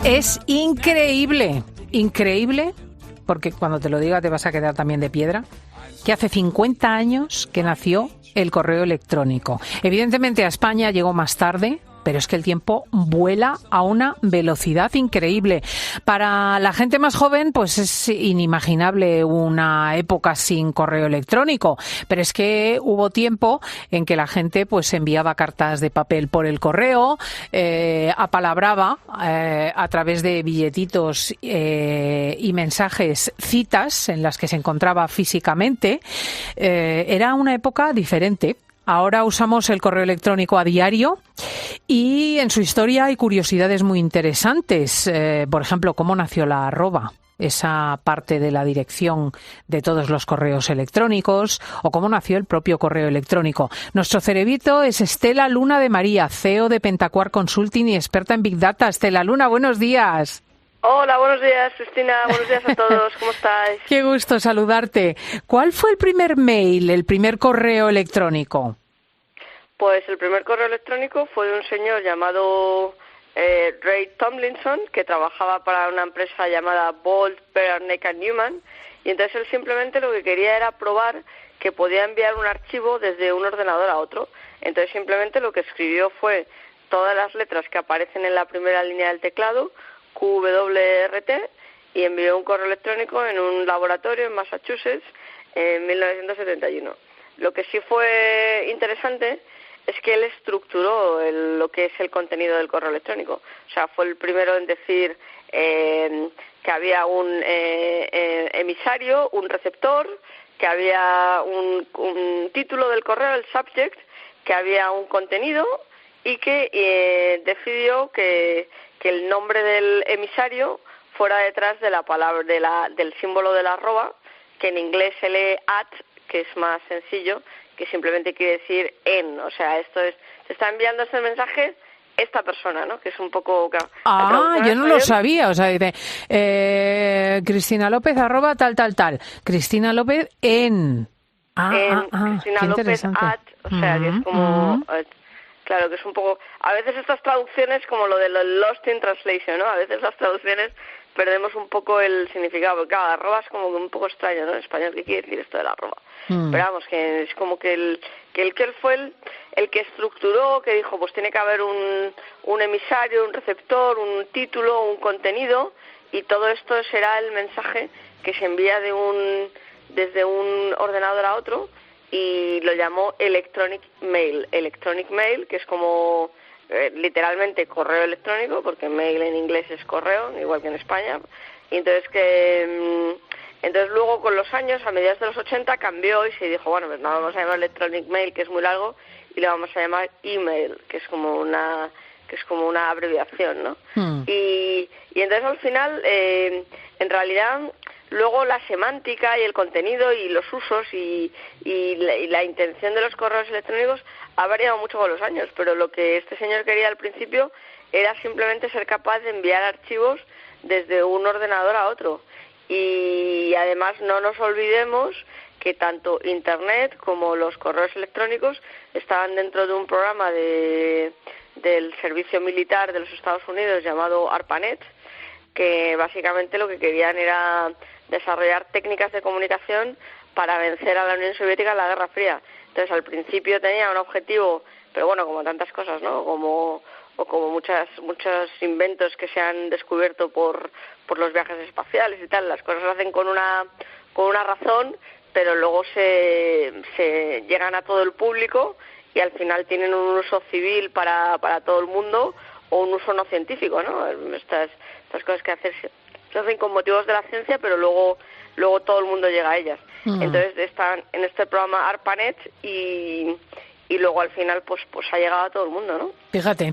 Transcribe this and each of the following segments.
Es increíble, increíble, porque cuando te lo diga te vas a quedar también de piedra, que hace 50 años que nació el correo electrónico. Evidentemente a España llegó más tarde, pero es que el tiempo vuela a una velocidad increíble. Para la gente más joven, pues es inimaginable una época sin correo electrónico, pero es que hubo tiempo en que la gente pues enviaba cartas de papel por el correo, apalabraba a través de billetitos y mensajes, citas en las que se encontraba físicamente. Era una época diferente. Ahora usamos el correo electrónico a diario y en su historia hay curiosidades muy interesantes. Por ejemplo, cómo nació la arroba, esa parte de la dirección de todos los correos electrónicos, o cómo nació el propio correo electrónico. Nuestro cerebrito es Estela Luna de María, CEO de Pentacuar Consulting y experta en Big Data. Estela Luna, buenos días. Hola, buenos días, Cristina. Buenos días a todos. ¿Cómo estáis? Qué gusto saludarte. ¿Cuál fue el primer mail, el primer correo electrónico? Pues el primer correo electrónico fue de un señor llamado Ray Tomlinson, que trabajaba para una empresa llamada Bolt, Bear, Neck & Newman, y entonces él simplemente lo que quería era probar que podía enviar un archivo desde un ordenador a otro. Entonces simplemente lo que escribió fue todas las letras que aparecen en la primera línea del teclado, QWRT, y envió un correo electrónico en un laboratorio en Massachusetts en 1971. Lo que sí fue interesante es que él estructuró lo que es el contenido del correo electrónico. O sea, fue el primero en decir que había un emisario, un receptor, que había un título del correo, el subject, que había un contenido y que decidió que el nombre del emisario fuera detrás de la palabra del símbolo de la arroba, que en inglés se lee @ que es más sencillo, que simplemente quiere decir en. O sea, esto es, se está enviando este mensaje esta persona, ¿no? Que es un poco... yo no lo sabía. O sea, dice, Cristina López @ tal. Cristina López en... Cristina López @ o sea, que es como... Claro, que es un poco... A veces estas traducciones, como lo de Lost in Translation, ¿no? A veces las traducciones perdemos un poco el significado, porque claro, arroba es como que un poco extraño, ¿no? En español, ¿qué quiere decir esto de la arroba? Pero vamos, que es como que él fue el que estructuró, que dijo, pues tiene que haber un emisario, un receptor, un título, un contenido, y todo esto será el mensaje que se envía desde un ordenador a otro, y lo llamó Electronic Mail, que es como literalmente correo electrónico, porque mail en inglés es correo, igual que en España, y entonces luego con los años, a mediados de los 80, cambió y se dijo, bueno, pues no vamos a llamar Electronic Mail, que es muy largo, y le vamos a llamar email, que es como una abreviación, ¿no? Y entonces al final, en realidad, luego la semántica y el contenido y los usos y la intención de los correos electrónicos ha variado mucho con los años, pero lo que este señor quería al principio era simplemente ser capaz de enviar archivos desde un ordenador a otro. Y además no nos olvidemos que tanto Internet como los correos electrónicos estaban dentro de un programa del servicio militar de los Estados Unidos llamado ARPANET, que básicamente lo que querían era desarrollar técnicas de comunicación para vencer a la Unión Soviética en la Guerra Fría. Entonces, al principio tenía un objetivo, pero bueno, como tantas cosas, ¿no? Como muchos inventos que se han descubierto por los viajes espaciales y tal, las cosas se hacen con una razón, pero luego se llegan a todo el público y al final tienen un uso civil para todo el mundo o un uso no científico, ¿no? Estas cosas que se hacen con motivos de la ciencia, pero luego todo el mundo llega a ellas. Entonces están en este programa ARPANET y luego al final pues ha llegado a todo el mundo, ¿no? Fíjate,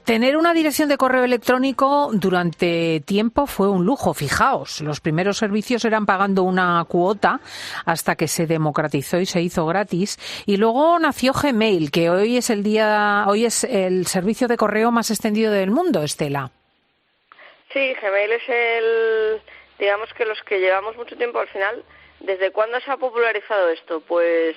tener una dirección de correo electrónico durante tiempo fue un lujo. Fijaos, los primeros servicios eran pagando una cuota hasta que se democratizó y se hizo gratis. Y luego nació Gmail, que hoy es el servicio de correo más extendido del mundo, Estela. Sí, Gmail es digamos que los que llevamos mucho tiempo al final. ¿Desde cuándo se ha popularizado esto? Pues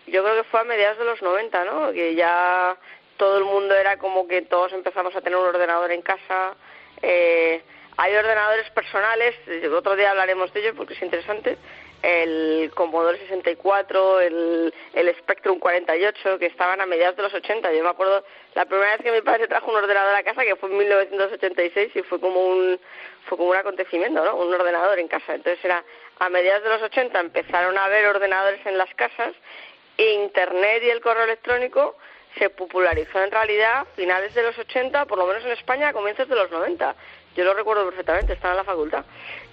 yo creo que fue a mediados de los 90, ¿no? Que ya todo el mundo era como que todos empezamos a tener un ordenador en casa. Hay ordenadores personales, otro día hablaremos de ello porque es interesante, el Commodore 64, el Spectrum 48, que estaban a mediados de los 80. Yo me acuerdo la primera vez que mi padre trajo un ordenador a casa, que fue en 1986, y fue como un acontecimiento, ¿no? Un ordenador en casa. Entonces era a mediados de los 80 empezaron a haber ordenadores en las casas, e Internet y el correo electrónico se popularizó en realidad a finales de los 80, por lo menos en España, a comienzos de los 90. Yo lo recuerdo perfectamente, estaba en la facultad.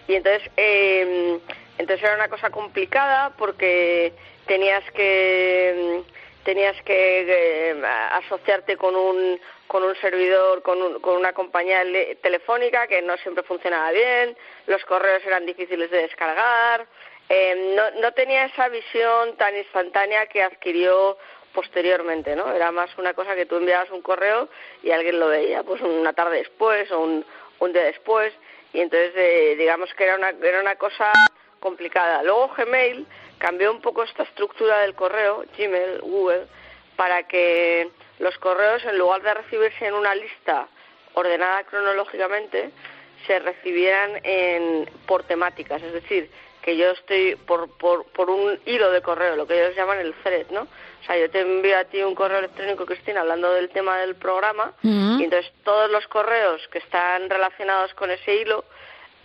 Y entonces era una cosa complicada porque tenías que asociarte con un servidor, con una compañía telefónica que no siempre funcionaba bien, los correos eran difíciles de descargar, no tenía esa visión tan instantánea que adquirió posteriormente, ¿no? Era más una cosa que tú enviabas un correo y alguien lo veía pues una tarde después o un día después, y entonces digamos que era una cosa complicada. Luego Gmail cambió un poco esta estructura del correo, Gmail, Google, para que los correos, en lugar de recibirse en una lista ordenada cronológicamente, se recibieran por temáticas, es decir, que yo estoy por un hilo de correo, lo que ellos llaman el thread, ¿no? O sea, yo te envío a ti un correo electrónico, Cristina, hablando del tema del programa, y entonces todos los correos que están relacionados con ese hilo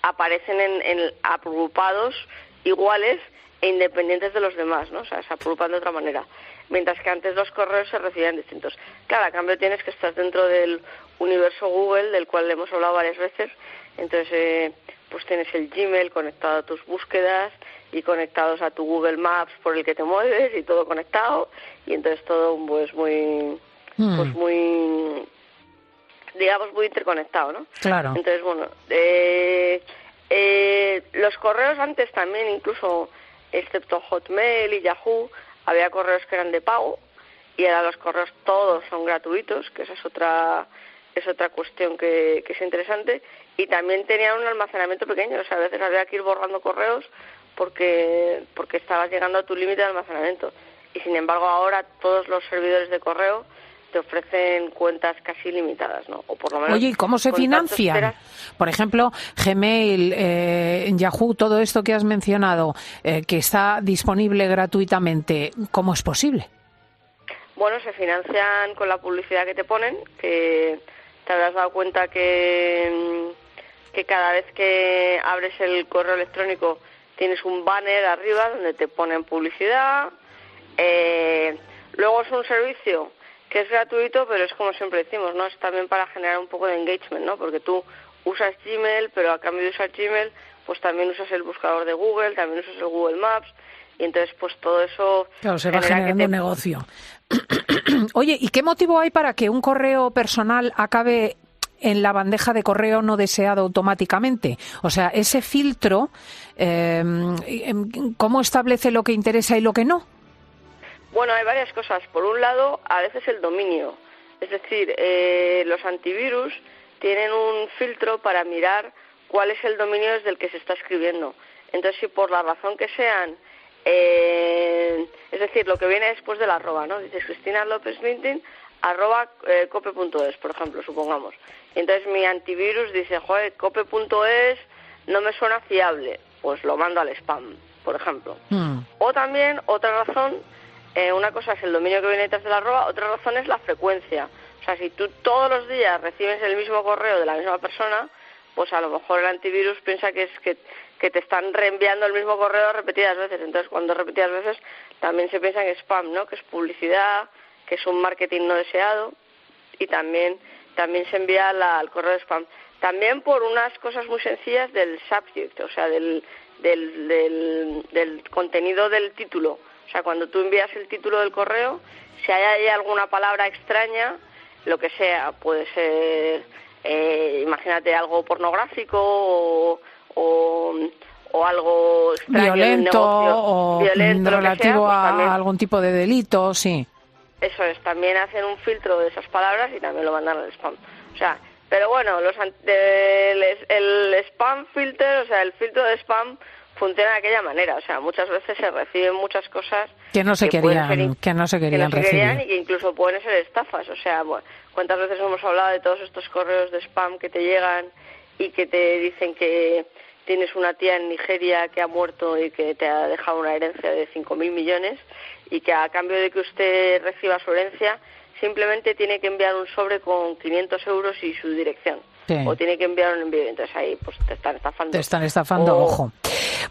aparecen agrupados iguales e independientes de los demás, ¿no? O sea, se agrupan de otra manera. Mientras que antes los correos se recibían distintos. Claro, a cambio tienes que estar dentro del universo Google, del cual hemos hablado varias veces. Entonces, pues tienes el Gmail conectado a tus búsquedas y conectados a tu Google Maps por el que te mueves y todo conectado. Y entonces todo pues muy digamos muy interconectado, ¿no? Claro. Entonces, bueno, los correos antes también, incluso excepto Hotmail y Yahoo, había correos que eran de pago, y ahora los correos todos son gratuitos, que esa es otra cuestión que es interesante, y también tenían un almacenamiento pequeño, o sea, a veces había que ir borrando correos porque estabas llegando a tu límite de almacenamiento, y sin embargo ahora todos los servidores de correo te ofrecen cuentas casi limitadas, ¿no? O por lo menos. Oye, ¿y cómo se financian? Por ejemplo, Gmail, Yahoo, todo esto que has mencionado, que está disponible gratuitamente, ¿cómo es posible? Bueno, se financian con la publicidad que te ponen, que te habrás dado cuenta que cada vez que abres el correo electrónico tienes un banner arriba donde te ponen publicidad. Luego es un servicio que es gratuito, pero es como siempre decimos, ¿no? Es también para generar un poco de engagement, ¿no? Porque tú usas Gmail, pero a cambio de usar Gmail, pues también usas el buscador de Google, también usas el Google Maps, y entonces pues todo eso... Claro, se va generando un negocio. Oye, ¿y qué motivo hay para que un correo personal acabe en la bandeja de correo no deseado automáticamente? O sea, ese filtro, ¿cómo establece lo que interesa y lo que no? Bueno, hay varias cosas. Por un lado, a veces el dominio. Es decir, los antivirus tienen un filtro para mirar cuál es el dominio desde el que se está escribiendo. Entonces, si por la razón que sean, es decir, lo que viene después del arroba, ¿no? Dices Cristina López Mintin, @cope.es, por ejemplo, supongamos. Y entonces mi antivirus dice, joder, cope.es no me suena fiable, pues lo mando al spam, por ejemplo. O también, otra razón, una cosa es el dominio que viene detrás del arroba, otra razón es la frecuencia. O sea, si tú todos los días recibes el mismo correo de la misma persona, pues a lo mejor el antivirus piensa que te están reenviando el mismo correo repetidas veces. Entonces, cuando repetidas veces, también se piensa en spam, ¿no? Que es publicidad, que es un marketing no deseado, y también se envía al correo de spam. También por unas cosas muy sencillas del subject, o sea, del contenido del título. O sea, cuando tú envías el título del correo, si hay ahí alguna palabra extraña, lo que sea, puede ser, imagínate, algo pornográfico o algo extraño, violento, o violento, relativo pues también, a algún tipo de delito, sí. Eso es, también hacen un filtro de esas palabras y también lo mandan al spam. O sea, pero bueno, el spam filter, o sea, el filtro de spam funciona de aquella manera. O sea, muchas veces se reciben muchas cosas que no se querían recibir, y que incluso pueden ser estafas. O sea, bueno, ¿cuántas veces hemos hablado de todos estos correos de spam que te llegan y que te dicen que tienes una tía en Nigeria que ha muerto y que te ha dejado una herencia de 5.000 millones y que a cambio de que usted reciba su herencia simplemente tiene que enviar un sobre con 500 euros y su dirección? Sí. O tiene que enviar un envío. Entonces ahí pues te están estafando. Te están estafando, ojo.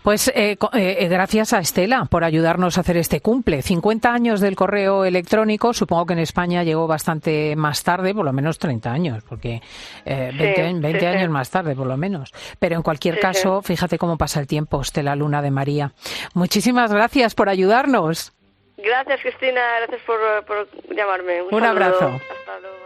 Pues gracias a Estela por ayudarnos a hacer este cumple. 50 años del correo electrónico. Supongo que en España llegó bastante más tarde, por lo menos 30 años, porque 20 años más tarde, por lo menos. Pero en cualquier caso, fíjate cómo pasa el tiempo, Estela Luna de María. Muchísimas gracias por ayudarnos. Gracias, Cristina. Gracias por llamarme. Un abrazo. Hasta luego.